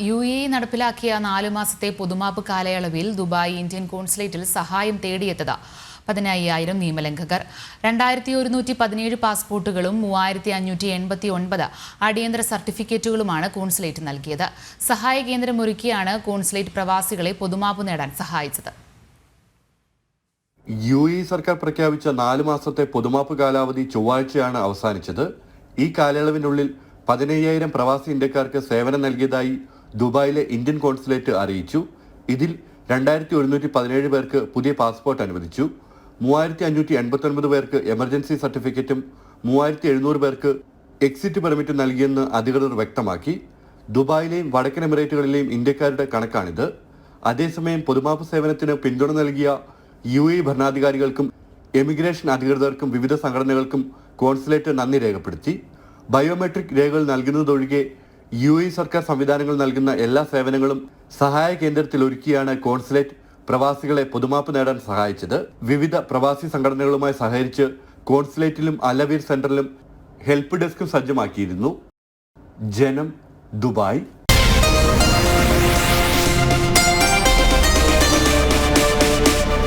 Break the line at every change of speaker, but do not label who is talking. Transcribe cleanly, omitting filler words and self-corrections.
UAE നടപ്പിലാക്കിയ 4 മാസത്തെ പൊതുമാപ്പ് കാലയളവിൽ ദുബായ് ഇന്ത്യൻ കോൺസുലേറ്റിൽ സഹായം തേടിയെത്തത് 15,000 നിയമലംഘകർ. 2,117 പാസ്പോർട്ടുകളും 3,589 അടിയന്തര സർട്ടിഫിക്കറ്റുകളുമാണ് കോൺസുലേറ്റ് നൽകിയത്. സഹായ കേന്ദ്രമൊരുക്കിയാണ് കോൺസുലേറ്റ് പ്രവാസികളെ പൊതുമാപ്പ് നേടാൻ സഹായിച്ചത്.
UAE സർക്കാർ പ്രഖ്യാപിച്ച 4 മാസത്തെ പൊതുമാപ്പ് കാലാവധി ചൊവ്വാഴ്ചയാണ് അവസാനിച്ചത്. ഈ കാലയളവിനുള്ളിൽ 15,000 പ്രവാസി ഇന്ത്യക്കാർക്ക് സേവനം നൽകിയതായി ദുബായിലെ ഇന്ത്യൻ കോൺസുലേറ്റ് അറിയിച്ചു. ഇതിൽ 2,117 പേർക്ക് പുതിയ പാസ്പോർട്ട് അനുവദിച്ചു. 3,589 പേർക്ക് എമർജൻസി സർട്ടിഫിക്കറ്റും 3,700 പേർക്ക് എക്സിറ്റ് പെർമിറ്റും നൽകിയെന്ന് അധികൃതർ വ്യക്തമാക്കി. ദുബായിലെയും വടക്കൻ എമിറേറ്റുകളിലെയും ഇന്ത്യക്കാരുടെ കണക്കാണിത്. അതേസമയം പൊതുമാപ്പ് സേവനത്തിന് പിന്തുണ നൽകിയ UAE ഭരണാധികാരികൾക്കും എമിഗ്രേഷൻ അധികൃതർക്കും വിവിധ സംഘടനകൾക്കും കോൺസുലേറ്റ് നന്ദി രേഖപ്പെടുത്തി. ബയോമെട്രിക് രേഖകൾ നൽകുന്നതൊഴികെ UAE സർക്കാർ സംവിധാനങ്ങൾ നൽകുന്ന എല്ലാ സേവനങ്ങളും സഹായ കേന്ദ്രത്തിൽ ഒരുക്കിയാണ് കോൺസുലേറ്റ് പ്രവാസികളെ പൊതുമാപ്പ് നേടാൻ സഹായിച്ചത്. വിവിധ പ്രവാസി സംഘടനകളുമായി സഹകരിച്ച് കോൺസുലേറ്റിലും അലവീർ സെന്ററിലും ഹെൽപ്പ് ഡെസ്കും സജ്ജമാക്കിയിരുന്നു. ജനം, ദുബായ്.